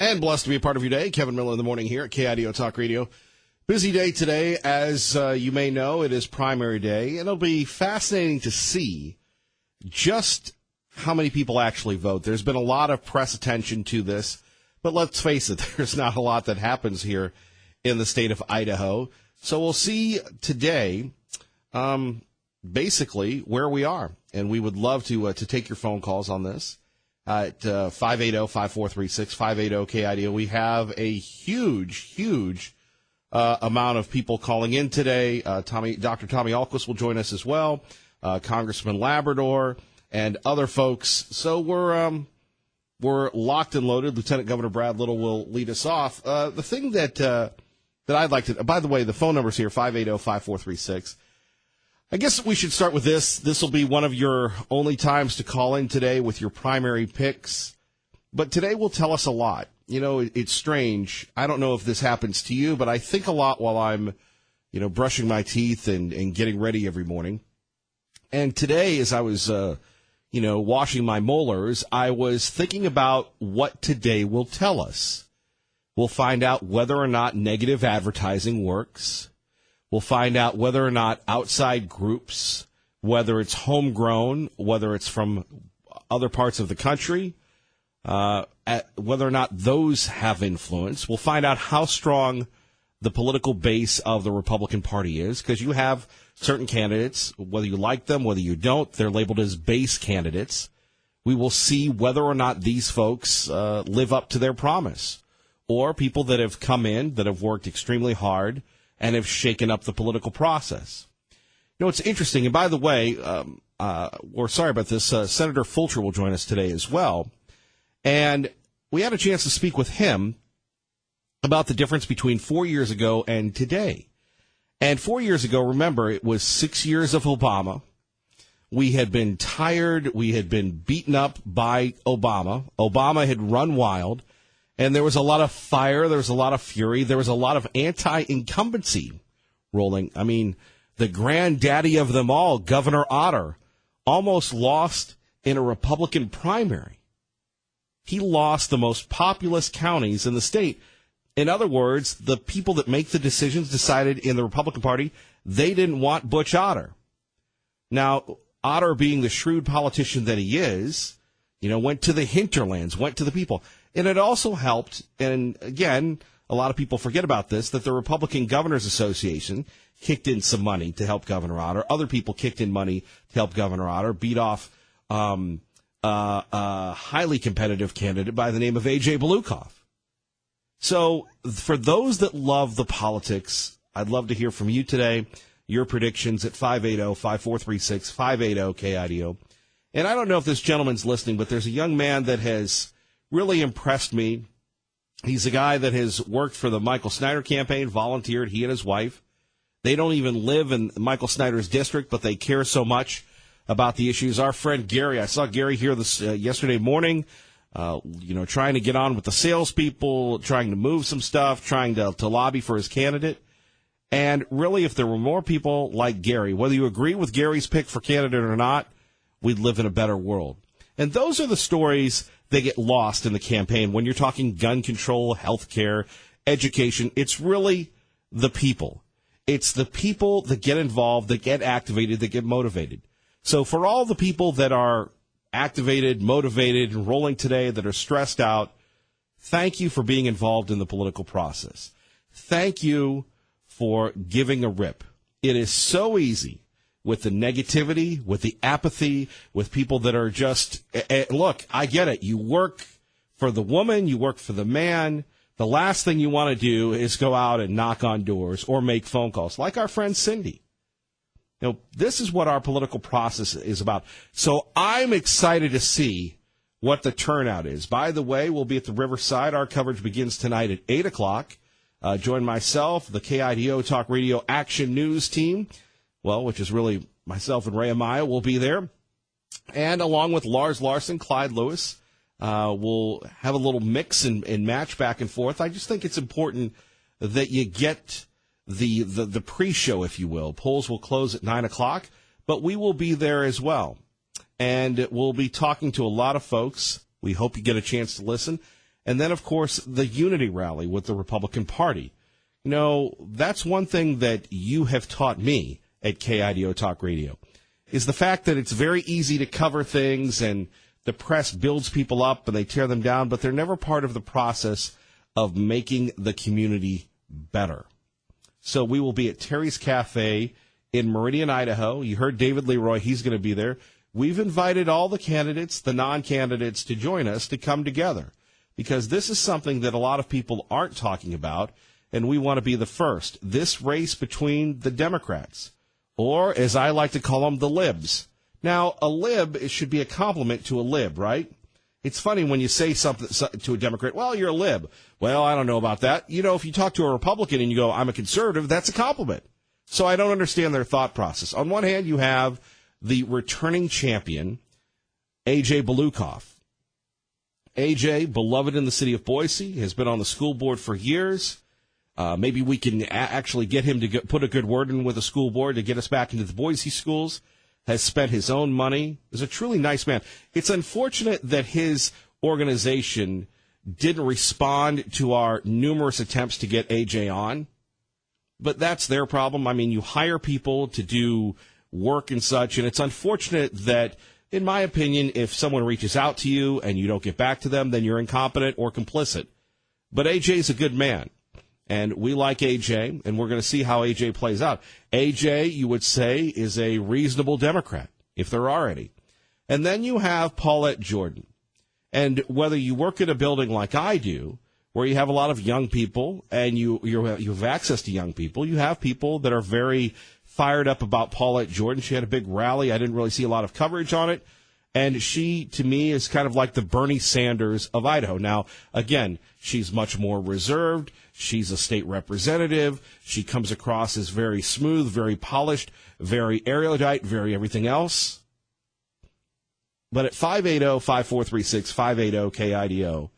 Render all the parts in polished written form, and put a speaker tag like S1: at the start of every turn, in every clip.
S1: And blessed to be a part of your day. Kevin Miller in the morning here at KIDO Talk Radio. Busy day today. As you may know, it is primary day. And it'll be fascinating to see just how many people actually vote. There's been a lot of press attention to this. But let's face it, there's not a lot that happens here in the state of Idaho. So we'll see today basically where we are. And we would love to take your phone calls on this. At 580-5436, 580-KIDO. We have a huge amount of people calling in today. Dr. Tommy Ahlquist will join us as well, Congressman Labrador, and other folks. So we're locked and loaded. Lieutenant Governor Brad Little will lead us off. The thing that I'd like to, by the way, the phone number's here, 580-5436. I guess we should start with this. This will be one of your only times to call in today with your primary picks. But today will tell us a lot. You know, it's strange. I don't know if this happens to you, but I think a lot while I'm, brushing my teeth and getting ready every morning. And today, as I was, washing my molars, I was thinking about what today will tell us. We'll find out whether or not negative advertising works. We'll find out whether or not outside groups, whether it's homegrown, whether it's from other parts of the country, whether or not those have influence. We'll find out how strong the political base of the Republican Party is, because you have certain candidates, whether you like them, whether you don't, they're labeled as base candidates. We will see whether or not these folks live up to their promise, or people that have come in, that have worked extremely hard, and have shaken up the political process. It's interesting, and by the way, we're sorry about this, Senator Fulcher will join us today as well, and we had a chance to speak with him about the difference between 4 years ago and today. And 4 years ago, remember, it was 6 years of Obama. We had been tired, we had been beaten up by Obama. Obama had run wild. And there was a lot of fire, there was a lot of fury, there was a lot of anti-incumbency rolling. I mean, the granddaddy of them all, Governor Otter, almost lost in a Republican primary. He lost the most populous counties in the state. In other words, the people that make the decisions decided in the Republican Party, they didn't want Butch Otter. Now, Otter, being the shrewd politician that he is, went to the hinterlands, went to the people. And it also helped, and again, a lot of people forget about this, that the Republican Governors Association kicked in some money to help Governor Otter. Other people kicked in money to help Governor Otter, beat off a highly competitive candidate by the name of A.J. Belukoff. So for those that love the politics, I'd love to hear from you today, your predictions at 580-5436, 580-KIDO. And I don't know if this gentleman's listening, but there's a young man that has really impressed me. He's a guy that has worked for the Michael Snyder campaign, volunteered, he and his wife. They don't even live in Michael Snyder's district, but they care so much about the issues. Our friend Gary, I saw Gary here this yesterday morning, trying to get on with the salespeople, trying to move some stuff, trying to lobby for his candidate. And really, if there were more people like Gary, whether you agree with Gary's pick for candidate or not, we'd live in a better world. And those are the stories that get lost in the campaign. When you're talking gun control, health care, education, it's really the people. It's the people that get involved, that get activated, that get motivated. So for all the people that are activated, motivated, and rolling today, that are stressed out, thank you for being involved in the political process. Thank you for giving a rip. It is so easy with the negativity, with the apathy, with people that are just, look, I get it. You work for the woman, you work for the man. The last thing you want to do is go out and knock on doors or make phone calls, like our friend Cindy. This is what our political process is about. So I'm excited to see what the turnout is. By the way, we'll be at the Riverside. Our coverage begins tonight at 8 o'clock. Join myself, the KIDO Talk Radio Action News team, which is really myself and Ray Amaya will be there. And along with Lars Larson, Clyde Lewis, we'll have a little mix and match back and forth. I just think it's important that you get the pre-show, if you will. Polls will close at 9 o'clock, but we will be there as well. And we'll be talking to a lot of folks. We hope you get a chance to listen. And then, of course, the unity rally with the Republican Party. You know, that's one thing that you have taught me at KIDO Talk Radio, is the fact that it's very easy to cover things and the press builds people up and they tear them down, but they're never part of the process of making the community better. So we will be at Terry's Cafe in Meridian, Idaho. You heard David Leroy. He's going to be there. We've invited all the candidates, the non-candidates, to join us to come together, because this is something that a lot of people aren't talking about, and we want to be the first. This race between the Democrats, or as I like to call them, the libs. Now, a lib, it should be a compliment to a lib, right? It's funny when you say something to a Democrat, well, you're a lib. Well, I don't know about that. You know, if you talk to a Republican and you go, I'm a conservative, that's a compliment. So I don't understand their thought process. On one hand, you have the returning champion, A.J. Belukoff. A.J., beloved in the city of Boise, has been on the school board for years. Maybe we can actually get him to put a good word in with the school board to get us back into the Boise schools. Has spent his own money, is a truly nice man. It's unfortunate that his organization didn't respond to our numerous attempts to get AJ on, but that's their problem. I mean, you hire people to do work and such, and it's unfortunate that, in my opinion, if someone reaches out to you and you don't get back to them, then you're incompetent or complicit. But AJ's a good man. And we like AJ, and we're going to see how AJ plays out. AJ, you would say, is a reasonable Democrat, if there are any. And then you have Paulette Jordan. And whether you work in a building like I do, where you have a lot of young people, and you have access to young people, you have people that are very fired up about Paulette Jordan. She had a big rally. I didn't really see a lot of coverage on it. And she, to me, is kind of like the Bernie Sanders of Idaho. Now, again, she's much more reserved. She's a state representative. She comes across as very smooth, very polished, very erudite, very everything else. But at 580-5436, 580-KIDO,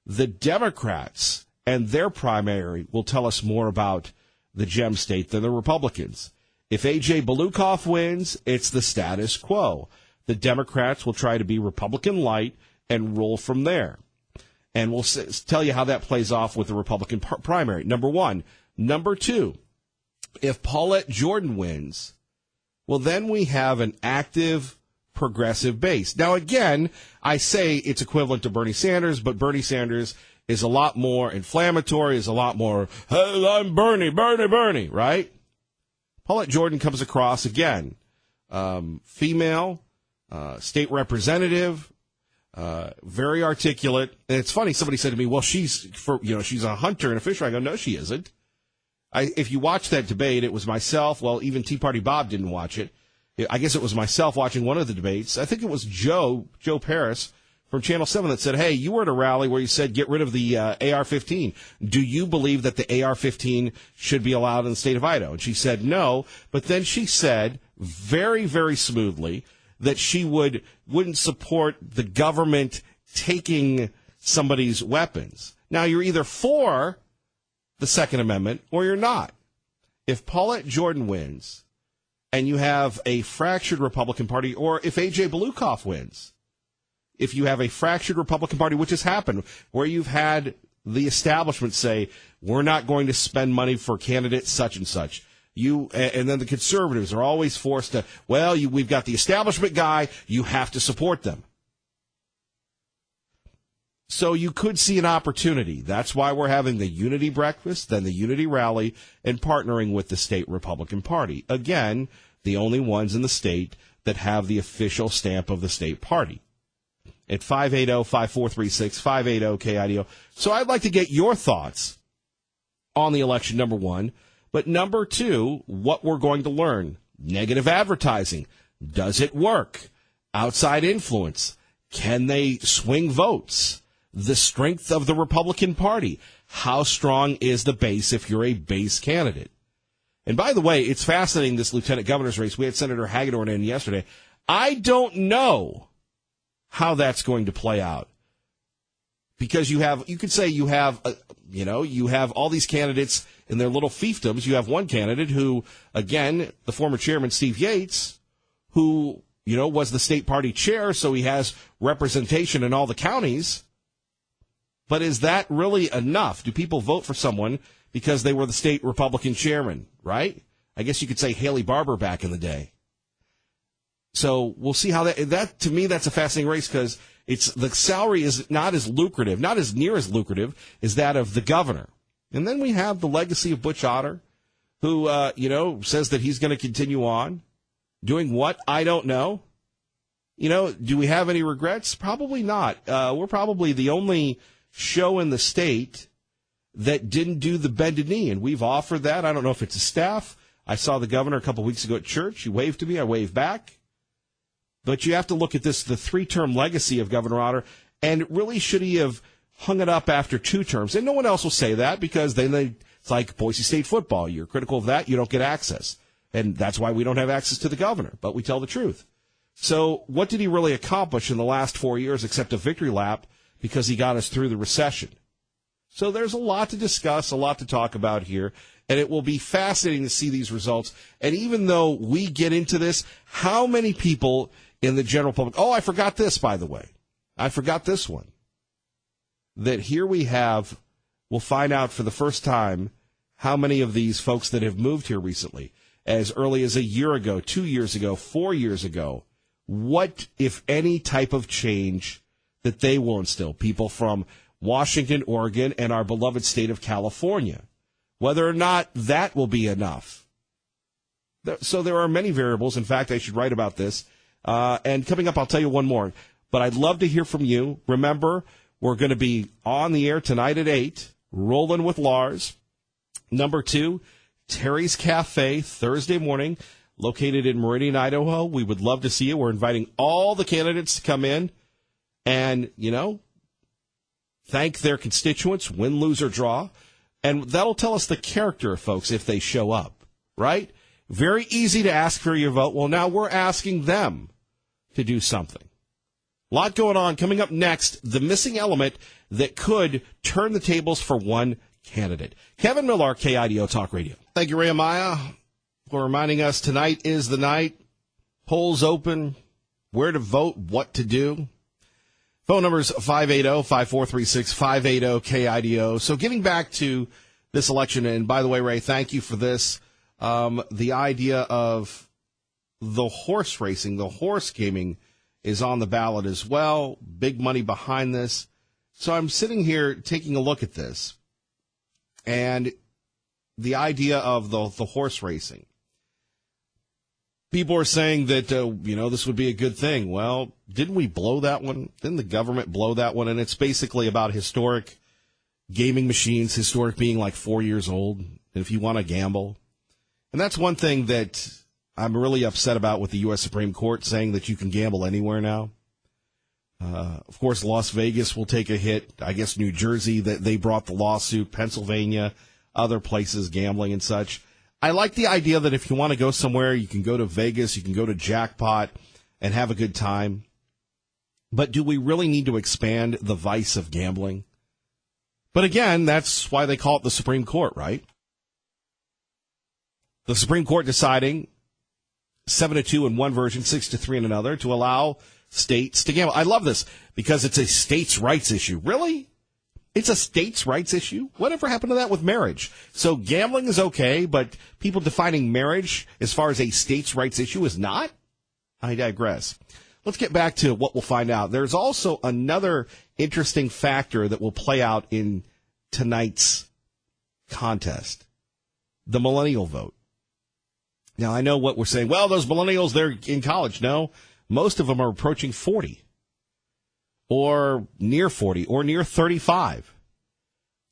S1: the Democrats and their primary will tell us more about the gem state than the Republicans. If A.J. Belukoff wins, it's the status quo. The Democrats will try to be Republican light and roll from there. And we'll tell you how that plays off with the Republican primary, number one. Number two, if Paulette Jordan wins, well, then we have an active progressive base. Now, again, I say it's equivalent to Bernie Sanders, but Bernie Sanders is a lot more inflammatory, is a lot more, hey, I'm Bernie, right? Paulette Jordan comes across, again, female, state representative, very articulate. And it's funny, somebody said to me, well, she's a hunter and a fisher. I go, no, she isn't. If you watch that debate, it was myself. Well, even Tea Party Bob didn't watch it. I guess it was myself watching one of the debates. I think it was Joe Paris from Channel 7 that said, hey, you were at a rally where you said get rid of the AR-15. Do you believe that the AR-15 should be allowed in the state of Idaho? And she said no, but then she said very, very smoothly that she wouldn't support the government taking somebody's weapons. Now, you're either for the Second Amendment or you're not. If Paulette Jordan wins and you have a fractured Republican Party, or if A.J. Belukoff wins, if you have a fractured Republican Party, which has happened, where you've had the establishment say, we're not going to spend money for candidate such and such, and then the conservatives are always forced to, well, we've got the establishment guy, you have to support them. So you could see an opportunity. That's why we're having the Unity Breakfast, then the Unity Rally, and partnering with the state Republican Party. Again, the only ones in the state that have the official stamp of the state party. At 580-5436, 580-KIDO. So I'd like to get your thoughts on the election, number one. But number two, what we're going to learn. Negative advertising. Does it work? Outside influence. Can they swing votes? The strength of the Republican Party. How strong is the base if you're a base candidate? And by the way, it's fascinating, this lieutenant governor's race. We had Senator Hagedorn in yesterday. I don't know how that's going to play out. Because you could say you have all these candidates in their little fiefdoms. You have one candidate who, again, the former chairman, Steve Yates, who, was the state party chair, so he has representation in all the counties. But is that really enough? Do people vote for someone because they were the state Republican chairman, right? I guess you could say Haley Barbour back in the day. So we'll see how that to me, that's a fascinating race because the salary is not as lucrative, not as near as lucrative as that of the governor. And then we have the legacy of Butch Otter, who, says that he's going to continue on doing what? I don't know. Do we have any regrets? Probably not. We're probably the only show in the state that didn't do the bended knee, and we've offered that. I don't know if it's a staff. I saw the governor a couple weeks ago at church. He waved to me. I waved back. But you have to look at this, the 3-term legacy of Governor Otter, and really should he have hung it up after 2 terms? And no one else will say that because then it's like Boise State football. You're critical of that, you don't get access. And that's why we don't have access to the governor, but we tell the truth. So what did he really accomplish in the last 4 years except a victory lap because he got us through the recession? So there's a lot to discuss, a lot to talk about here, and it will be fascinating to see these results. And even though we get into this, how many people in the general public, oh, I forgot this, by the way. I forgot this one. That here we have, we'll find out for the first time how many of these folks that have moved here recently, as early as a year ago, 2 years ago, 4 years ago, what, if any, type of change that they will instill. People from Washington, Oregon, and our beloved state of California. Whether or not that will be enough. So there are many variables. In fact, I should write about this. And coming up, I'll tell you one more. But I'd love to hear from you. Remember, we're going to be on the air tonight at 8, Rolling with Lars. Number 2, Terry's Cafe, Thursday morning, located in Meridian, Idaho. We would love to see you. We're inviting all the candidates to come in and, thank their constituents, win, lose, or draw. And that'll tell us the character of folks if they show up, right? Very easy to ask for your vote. Well, now we're asking them to do something. A lot going on. Coming up next, the missing element that could turn the tables for one candidate. Kevin Miller, KIDO Talk Radio. Thank you, Ray Amaya, for reminding us tonight is the night. Polls open, where to vote, what to do. Phone number is 580-5436, 580-KIDO. So getting back to this election, and by the way, Ray, thank you for this. The idea of the horse racing, the horse gaming is on the ballot as well. Big money behind this. So I'm sitting here taking a look at this. And the idea of the horse racing. People are saying that, this would be a good thing. Well, didn't we blow that one? Didn't the government blow that one? And it's basically about historic gaming machines, historic being like 4 years old, and if you want to gamble. And that's one thing that I'm really upset about with the U.S. Supreme Court, saying that you can gamble anywhere now. Of course, Las Vegas will take a hit. I guess New Jersey, that they brought the lawsuit, Pennsylvania, other places, gambling and such. I like the idea that if you want to go somewhere, you can go to Vegas, you can go to Jackpot and have a good time. But do we really need to expand the vice of gambling? But again, that's why they call it the Supreme Court, right? The Supreme Court deciding 7-2 in one version, 6-3 in another, to allow states to gamble. I love this because it's a states' rights issue. Really? It's a states' rights issue? Whatever happened to that with marriage? So gambling is okay, but people defining marriage as far as a states' rights issue is not? I digress. Let's get back to what we'll find out. There's also another interesting factor that will play out in tonight's contest. The millennial vote. Now, I know what we're saying. Well, those millennials, they're in college. No, most of them are approaching 40 or near 40 or near 35.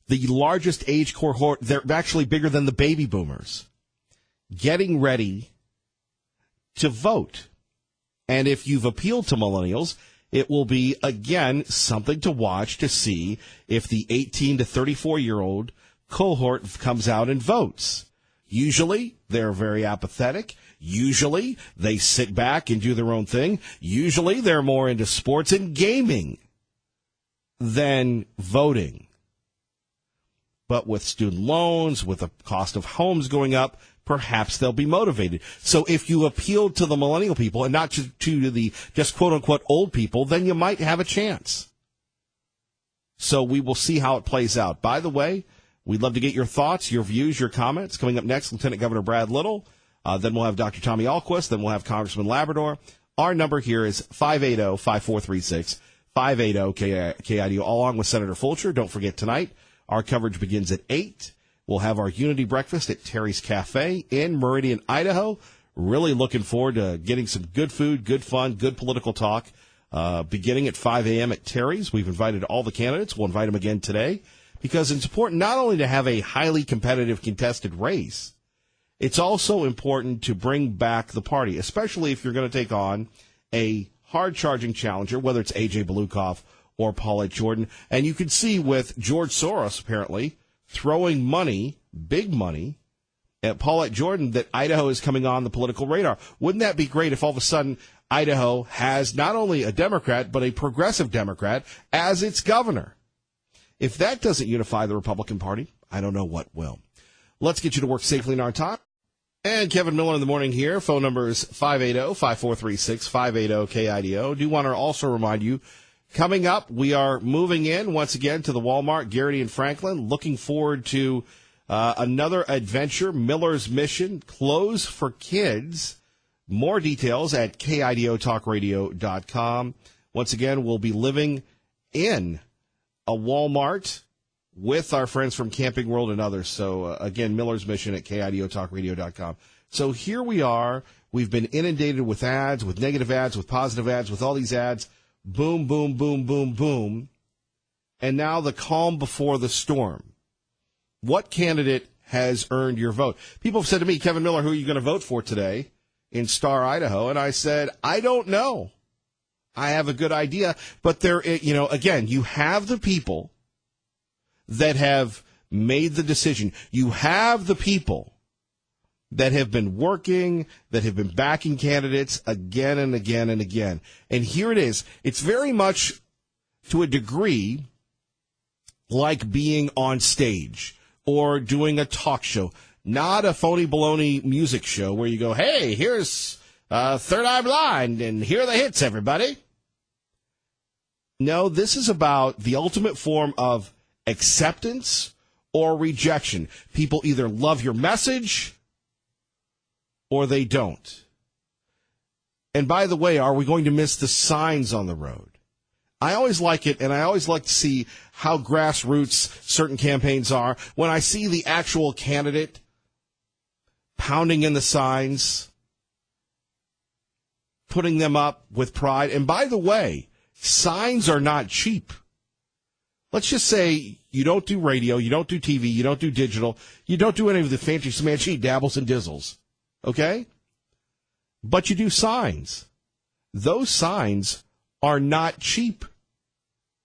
S1: The largest age cohort, they're actually bigger than the baby boomers, getting ready to vote. And if you've appealed to millennials, it will be, again, something to watch to see if the 18 to 34-year-old cohort comes out and votes. Usually, they're very apathetic. Usually, they sit back and do their own thing. Usually, they're more into sports and gaming than voting. But with student loans, with the cost of homes going up, perhaps they'll be motivated. So if you appeal to the millennial people and not to the just quote-unquote old people, then you might have a chance. So we will see how it plays out. By the way, we'd love to get your thoughts, your views, your comments. Coming up next, Lieutenant Governor Brad Little. Then we'll have Dr. Tommy Ahlquist. Then we'll have Congressman Labrador. Our number here is 580-5436, 580-KIDO, along with Senator Fulcher. Don't forget tonight, our coverage begins at 8. We'll have our Unity Breakfast at Terry's Cafe in Meridian, Idaho. Really looking forward to getting some good food, good fun, good political talk, beginning at 5 a.m. at Terry's. We've invited all the candidates. We'll invite them again today because it's important not only to have a highly competitive, contested race, it's also important to bring back the party, especially if you're going to take on a hard-charging challenger, whether it's A.J. Belukoff or Paulette Jordan. And you can see with George Soros, apparently, throwing money, big money, at Paulette Jordan that Idaho is coming on the political radar. Wouldn't that be great if all of a sudden Idaho has not only a Democrat, but a progressive Democrat as its governor? If that doesn't unify the Republican Party, I don't know what will. Let's get you to work safely in our time. And Kevin Miller in the morning here. Phone number is 580-5436, 580-KIDO. Do want to also remind you, coming up, we are moving in once again to the Walmart, Garrity and Franklin. Looking forward to another adventure, Miller's Mission, Clothes for Kids. More details at KIDOTalkRadio.com. Once again, we'll be living in a Walmart with our friends from Camping World and others. So, again, Miller's Mission at KIDOTalkRadio.com. So here we are. We've been inundated with ads, with negative ads, with positive ads, with all these ads. Boom, boom, boom, boom, boom. And now the calm before the storm. What candidate has earned your vote? People have said to me, Kevin Miller, who are you going to vote for today in Star, Idaho? And I said, I don't know. I have a good idea. But there, again, you have the people that have made the decision. You have the people that have been working, that have been backing candidates again and again and again. And here it is. It's very much, to a degree, like being on stage or doing a talk show, not a phony baloney music show where you go, hey, here's Third Eye Blind, and here are the hits, everybody. No, this is about the ultimate form of acceptance or rejection. People either love your message or they don't. And by the way, are we going to miss the signs on the road? I always like it, and I always like to see how grassroots certain campaigns are. When I see the actual candidate pounding in the signs, putting them up with pride. And by the way, signs are not cheap. Let's just say you don't do radio, you don't do TV, you don't do digital, you don't do any of the fancy smanchy dabbles and dizzles, okay? But you do signs. Those signs are not cheap.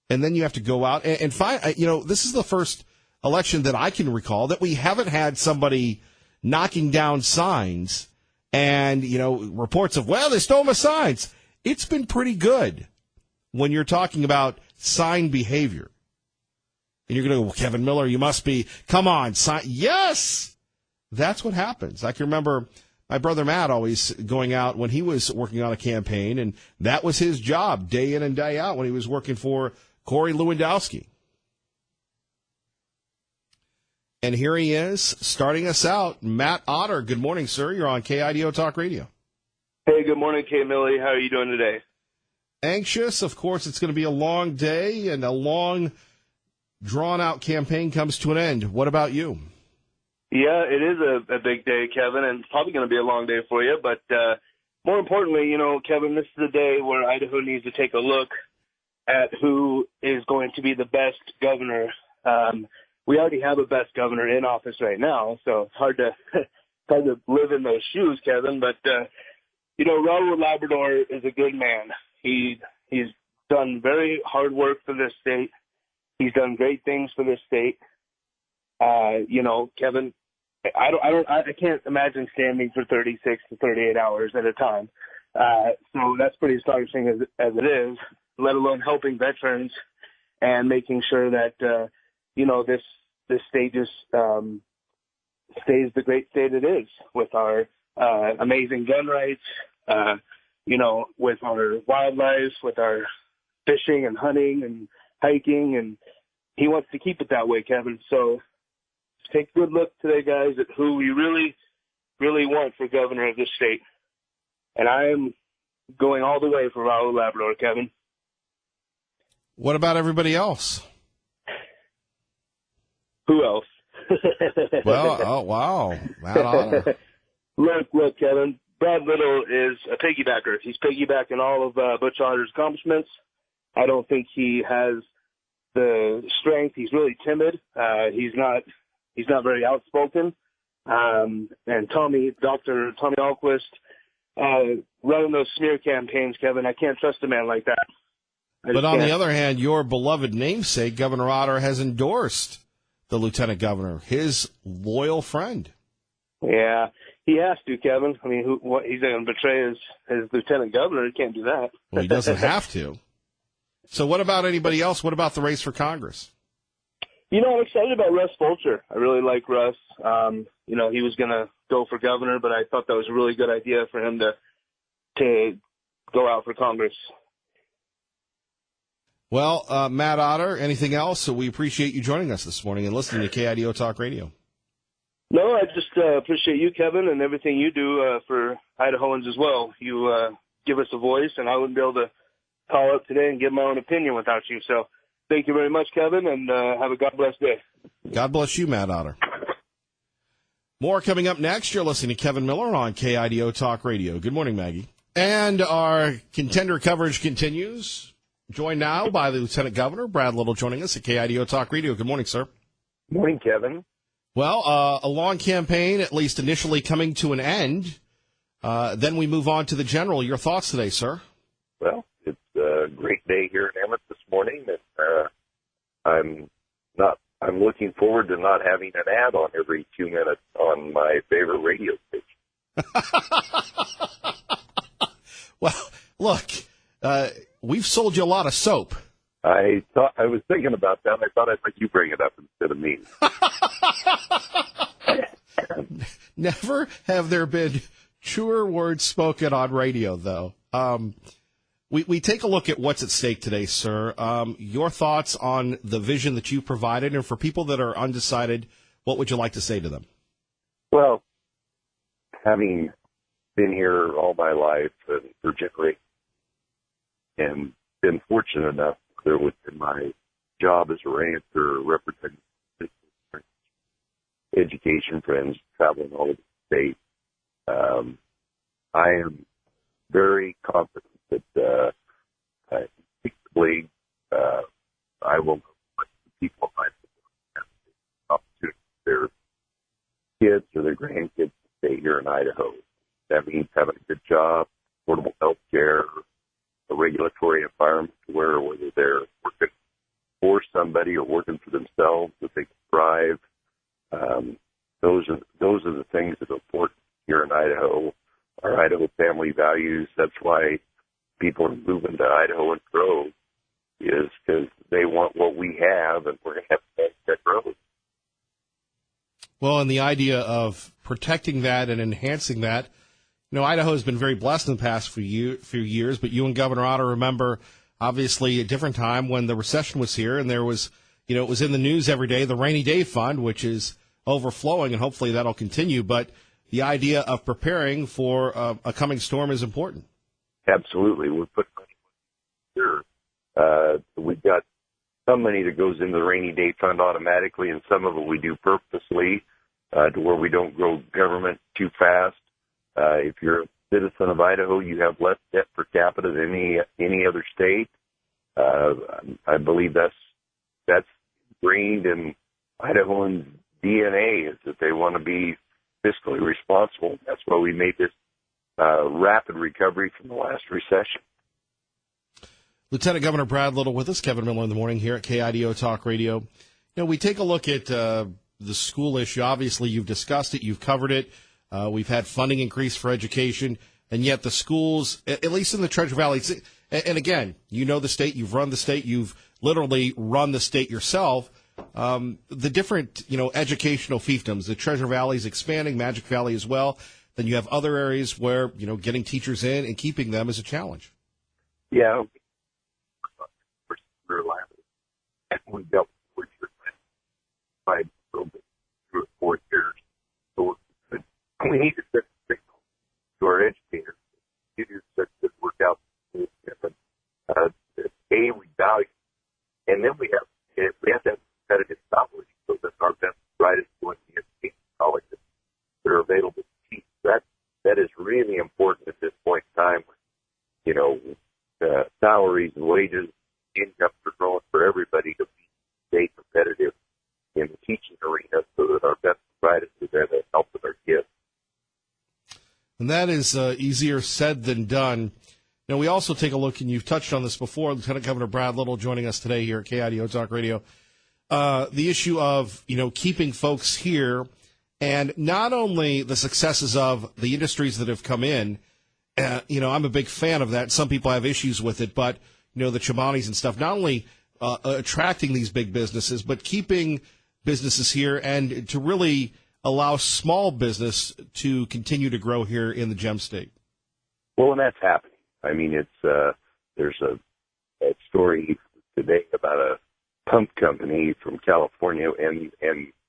S1: And then you have to go out and find, this is the first election that I can recall that we haven't had somebody knocking down signs and, reports of, well, they stole my signs. It's been pretty good when you're talking about sign behavior. And you're going to go, well, Kevin Miller, you must be, come on, sign. Yes, that's what happens. I can remember my brother Matt always going out when he was working on a campaign, and that was his job day in and day out when he was working for Corey Lewandowski. And here he is, starting us out, Matt Otter. Good morning, sir. You're on KIDO Talk Radio.
S2: Hey, good morning, K. Millie. How are you doing today?
S1: Anxious. Of course, it's going to be a long day, and a long, drawn-out campaign comes to an end. What about you?
S2: Yeah, it is a big day, Kevin, and it's probably going to be a long day for you. But more importantly, Kevin, this is the day where Idaho needs to take a look at who is going to be the best governor. We already have a best governor in office right now, so it's hard to live in those shoes, Kevin. But Raul Labrador is a good man. He's done very hard work for this state. He's done great things for this state. Kevin, I can't imagine standing for 36 to 38 hours at a time. So that's pretty astonishing as it is, let alone helping veterans and making sure that, this state just stays the great state it is with our amazing gun rights, with our wildlife, with our fishing and hunting and hiking and he wants to keep it that way, Kevin. So take a good look today, guys, at who we really, really want for governor of this state. And I am going all the way for Raul Labrador, Kevin.
S1: What about everybody else?
S2: Who else?
S1: Well, oh, wow. Matt Otter.
S2: Look, Kevin. Brad Little is a piggybacker. He's piggybacking all of Butch Otter's accomplishments. I don't think he has the strength. He's really timid. He's not very outspoken. And Dr. Tommy Ahlquist, running those smear campaigns, Kevin, I can't trust a man like that.
S1: But on the other hand, your beloved namesake, Governor Otter, has endorsed the lieutenant governor, his loyal friend.
S2: Yeah, he has to, Kevin. I mean, he's going to betray his lieutenant governor? He can't do that.
S1: Well, he doesn't have to. So what about anybody else? What about the race for Congress?
S2: I'm excited about Russ Fulcher. I really like Russ. He was going to go for governor, but I thought that was a really good idea for him to go out for Congress.
S1: Well, Matt Otter, anything else? So we appreciate you joining us this morning and listening to KIDO Talk Radio.
S2: No, I just appreciate you, Kevin, and everything you do for Idahoans as well. You give us a voice, and I wouldn't be able to call up today and give my own opinion without you. So thank you very much, Kevin, and have a God bless day.
S1: God bless you, Matt Otter. More coming up next. You're listening to Kevin Miller on KIDO Talk Radio. Good morning, Maggie. And our contender coverage continues. Joined now by the Lieutenant Governor, Brad Little, joining us at KIDO Talk Radio. Good morning, sir.
S3: Morning, Kevin.
S1: Well, a long campaign, at least initially, coming to an end. Then we move on to the general. Your thoughts today, sir?
S3: Well, it's a great day here in Emmett this morning, and I'm looking forward to not having an ad on every 2 minutes on my favorite radio station.
S1: Well, look, we've sold you a lot of soap.
S3: I was thinking about that. I thought I'd let you bring it up instead of me.
S1: Never have there been truer words spoken on radio, though. We take a look at what's at stake today, sir. Your thoughts on the vision that you provided, and for people that are undecided, what would you like to say to them?
S3: Well, having been here all my life and for generations, and been fortunate enough there within my job as a rancher, representing education friends, traveling all over the state, I am very confident that basically I will let the people of my have the opportunity for their kids or their grandkids to stay here in Idaho. That means having a good job, affordable health care, a regulatory environment whether they're working for somebody or working for themselves, that they can thrive. Those are the things that are important here in Idaho. Our Idaho family values. That's why people are moving to Idaho and grow, is because they want what we have, and we're going to have that growth.
S1: Well, and the idea of protecting that and enhancing that, Idaho has been very blessed in the past few years, but you and Governor Otter remember, obviously, a different time when the recession was here, and there was, it was in the news every day, the rainy day fund, which is overflowing, and hopefully that'll continue. But the idea of preparing for a coming storm is important.
S3: Absolutely. We put money here. We've got some money that goes into the rainy day fund automatically, and some of it we do purposely to where we don't grow government too fast. If you're a citizen of Idaho, you have less debt per capita than any other state. I believe that's ingrained in Idahoans' DNA, is that they want to be fiscally responsible. That's why we made this rapid recovery from the last recession.
S1: Lieutenant Governor Brad Little with us, Kevin Miller in the morning here at KIDO Talk Radio. We take a look at the school issue. Obviously, you've discussed it, you've covered it. We've had funding increase for education, and yet the schools, at least in the Treasure Valley, and again, the state, you've run the state, you've literally run the state yourself. The different, educational fiefdoms, the Treasure Valley is expanding, Magic Valley as well. Then you have other areas where, getting teachers in and keeping them is a challenge.
S3: Yeah. We dealt with 5 a little bit through 4 years. So we need to set the signal to our educators. You do such good work out. A, we value, and then we have to have competitive salary so that our best writers going to the education colleges that are available to teach. That is really important at this point in time. You know, salaries and wages, incomes are growing for everybody to stay competitive in the teaching arena so that our best writers are there to help with our kids.
S1: And that is easier said than done. Now, we also take a look, and you've touched on this before, Lieutenant Governor Brad Little joining us today here at KIDO Talk Radio, the issue of, keeping folks here, and not only the successes of the industries that have come in. I'm a big fan of that. Some people have issues with it, but, the Chobani's and stuff, not only attracting these big businesses, but keeping businesses here and to really allow small business to continue to grow here in the Gem State.
S3: Well, and that's happening. I mean, there's a story today about a pump company from California, and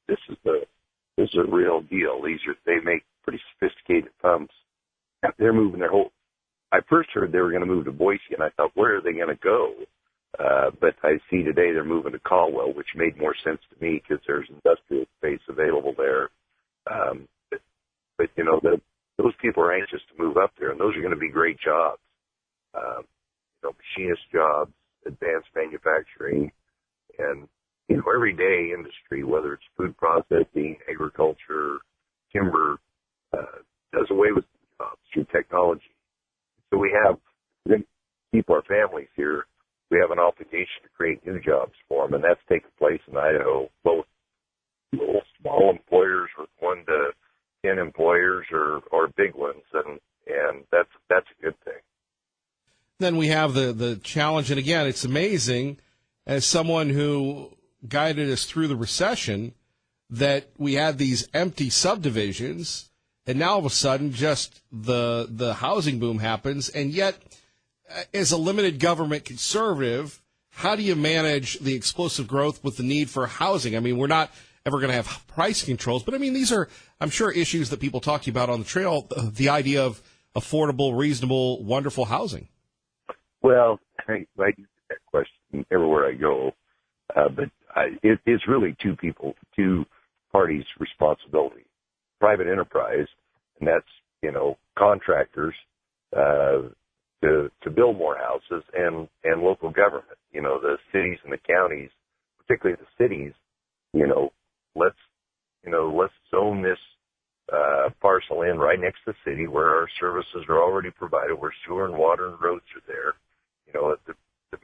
S3: this is a real deal. They make pretty sophisticated pumps. They're moving their whole. I first heard they were going to move to Boise, and I thought, where are they going to go? But I see today they're moving to Caldwell, which made more sense to me because there's industrial space available there. But those people are anxious to move up there, and those are going to be great jobs. Machinist jobs, advanced manufacturing, and everyday industry, whether it's food processing, agriculture, timber, does away with jobs through technology. So we're going to keep our families here. We have an obligation to create new jobs for them, and that's taking place in Idaho. Both little small employers with 1 to 10 employers or big ones, and that's a good thing.
S1: Then we have the challenge, and again, it's amazing, as someone who guided us through the recession, that we had these empty subdivisions, and now all of a sudden just the housing boom happens, and yet, as a limited government conservative, how do you manage the explosive growth with the need for housing? I mean, we're not ever going to have price controls, but I mean, these are, I'm sure, issues that people talk to you about on the trail, the idea of affordable, reasonable, wonderful housing.
S3: Well, I get that question everywhere I go, but it's really two parties' responsibility. Private enterprise, and that's contractors to build more houses, and local government. The cities and the counties, particularly the cities. Let's zone this parcel in right next to the city where our services are already provided, where sewer and water and roads are there. It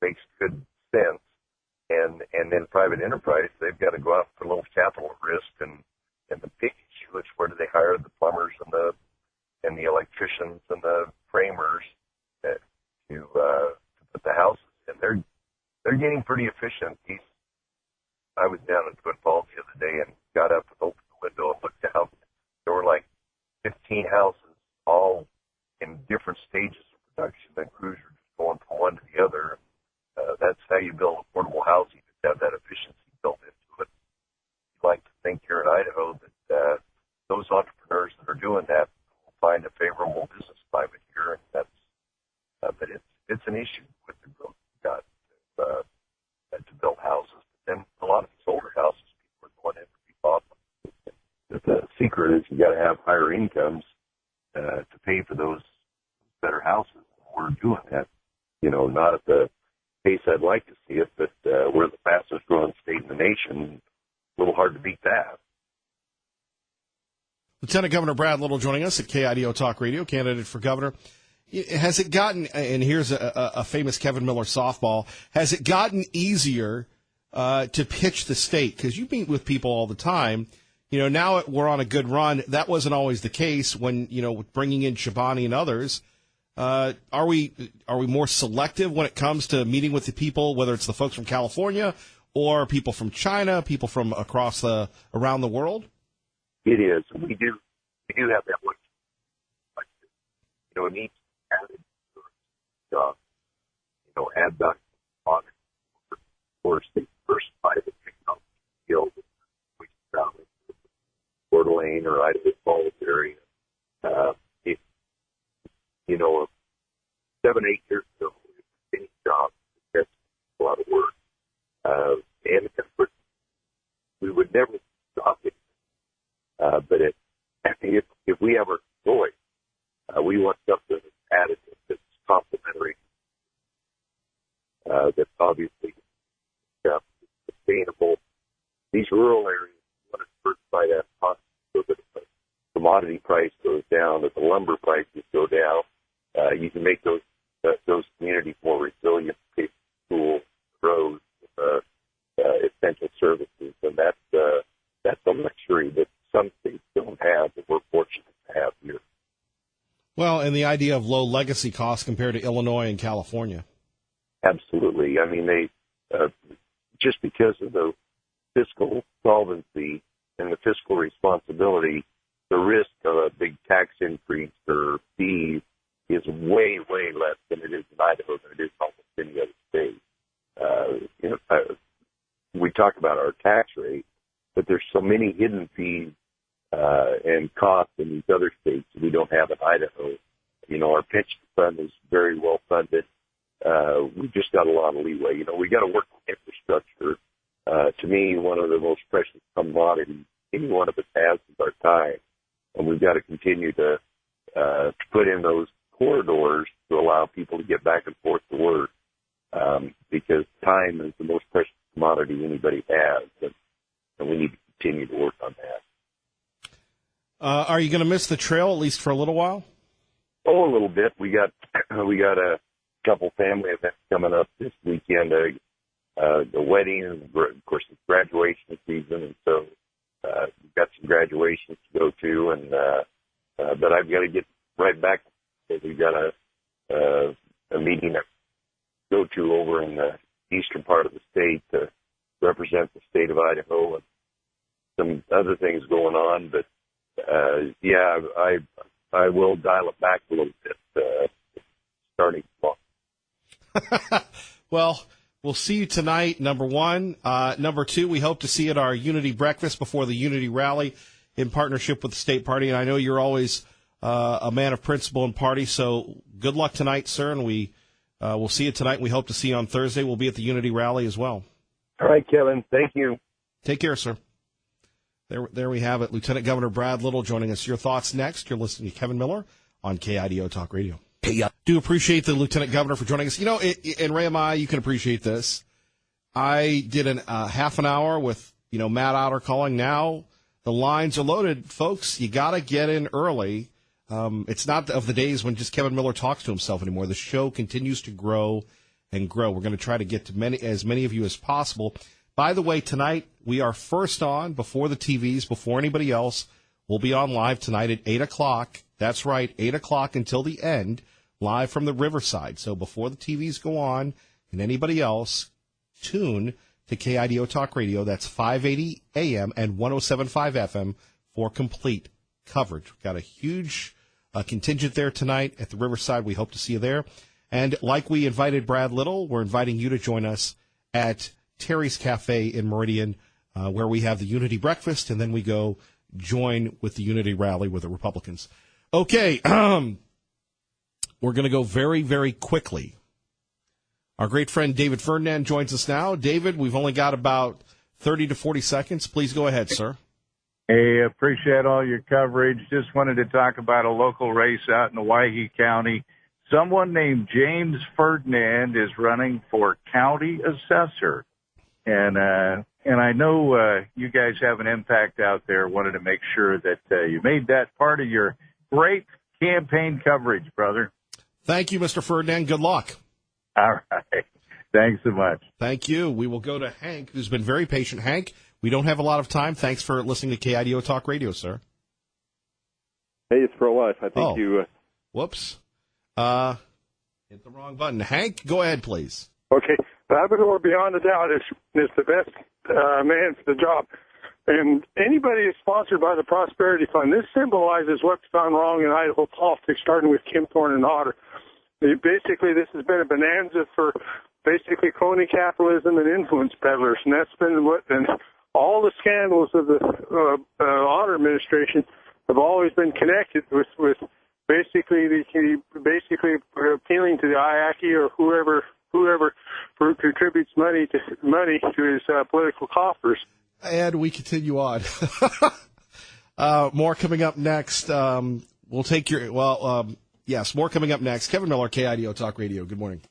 S3: makes good sense. And then private enterprise, they've got to go out for a little capital risk, and the big issue is where do they hire the plumbers and the electricians and the framers to put the houses in. They're getting pretty efficient. I was down in Twin Falls the other day and got up and opened the window and looked out. There were like 15 houses, all in different stages of production, and crews are just going from one to the other. That's how you build affordable housing, to have that efficiency built into it. I'd like to think here in Idaho that those entrepreneurs that are doing that will find a favorable business climate here, and but it's an issue with the growth we've got to build houses. But then a lot of these older houses, people are going in to be bought. The secret is you got to have higher incomes to pay for those better houses. We're doing that, not at the pace I'd like to see it, but we're the fastest growing state in the nation. A little hard to beat that.
S1: Lieutenant Governor Brad Little joining us at KIDO Talk Radio, candidate for governor. Has it gotten, and here's a famous Kevin Miller softball, has it gotten easier to pitch the state? Because you meet with people all the time. Now we're on a good run. That wasn't always the case when, bringing in Chobani and others. Are we more selective when it comes to meeting with the people, whether it's the folks from California or people from China, people from around the world?
S3: It is. We do have that one. It needs added add back on it. Of course, they diversify the technology Lane or Idaho Falls area. It, 7, 8 years ago, any job, that's a lot of work. And of course, we would never stop it. But if we ever enjoy, we want something that's additive, that's complementary, that's obviously sustainable. These rural areas want to diversify that cost so that if the commodity price goes down, if the lumber prices go down, you can make those communities more resilient, pay schools, roads, essential services, and that's a luxury that some states don't have that we're fortunate to have here.
S1: Well, and the idea of low legacy costs compared to Illinois and California.
S3: Absolutely. I mean, they just because of the fiscal solvency and the fiscal responsibility, the risk of a big tax increase or fees is way, way less than it is in Idaho than it is almost any other state. We talk about our tax rate, but there's so many hidden fees and costs in these other states that we don't have in Idaho. Our pension fund is very well funded. We've just got a lot of leeway. We got to work on infrastructure. To me, one of the most precious commodities any one of us has is our time, and we've got to continue to put in those corridors to allow people to get back and forth to work, because time is the most precious commodity anybody has, and we need to continue to work on that.
S1: Are you going to miss the trail at least for a little while?
S3: Oh, a little bit. We got a couple family events coming up this weekend. The wedding, and of course, it's graduation season, and so we've got some graduations to go to, and but I've got to get right back. We've got a meeting to go to over in the eastern part of the state to represent the state of Idaho, and some other things going on. But yeah, I will dial it back a little bit starting tomorrow.
S1: Well, we'll see you tonight, number one. Number two, we hope to see you at our Unity breakfast before the Unity rally in partnership with the state party. And I know you're always a man of principle and party, so good luck tonight, sir. And we'll see you tonight, and we hope to see you on Thursday. We'll be at the Unity rally as well.
S3: All right, Kevin. Thank you.
S1: Take care, sir. There we have it. Lieutenant Governor Brad Little joining us. Your thoughts next. You're listening to Kevin Miller on KIDO Talk Radio. Do appreciate the Lieutenant Governor for joining us. And Ray and I, you can appreciate this. I did a half an hour with, Matt Otter calling. Now the lines are loaded. Folks, you got to get in early. It's not of the days when just Kevin Miller talks to himself anymore. The show continues to grow and grow. We're going to try to get to as many of you as possible. By the way, tonight we are first on before the TVs, before anybody else. We'll be on live tonight at 8 o'clock. That's right, 8 o'clock until the end, live from the Riverside. So before the TVs go on and anybody else, tune to KIDO Talk Radio. That's 580 AM and 107.5 FM for complete coverage. We've got a huge contingent there tonight at the Riverside. We hope to see you there. And like we invited Brad Little, we're inviting you to join us at Terry's Cafe in Meridian, where we have the Unity breakfast, and then we go join with the Unity rally with the Republicans. Okay, we're going to go very, very quickly. Our great friend David Ferdinand joins us now. David, we've only got about 30 to 40 seconds. Please go ahead, sir.
S4: Hey, appreciate all your coverage. Just wanted to talk about a local race out in Owyhee County. Someone named James Ferdinand is running for county assessor. And I know you guys have an impact out there. Wanted to make sure that you made that part of your great campaign coverage, brother.
S1: Thank you, Mr. Ferdinand. Good luck.
S4: All right. Thanks so much.
S1: Thank you. We will go to Hank, who's been very patient. Hank, we don't have a lot of time. Thanks for listening to KIDO Talk Radio, sir.
S5: Hey, it's pro-life. I think you...
S1: Whoops. Hit the wrong button. Hank, go ahead, please.
S6: Okay. Labrador, beyond a doubt, is the best man for the job. And anybody is sponsored by the Prosperity Fund. This symbolizes what's gone wrong in Idaho politics, starting with Kim Thorne and Otter. Basically, this has been a bonanza for basically crony capitalism and influence peddlers, and that's been what. And all the scandals of the Otter administration have always been connected with basically appealing to the IACI or whoever contributes money to his political coffers.
S1: And we continue on. More coming up next. We'll take your, yes, more coming up next. Kevin Miller, KIDO Talk Radio. Good morning.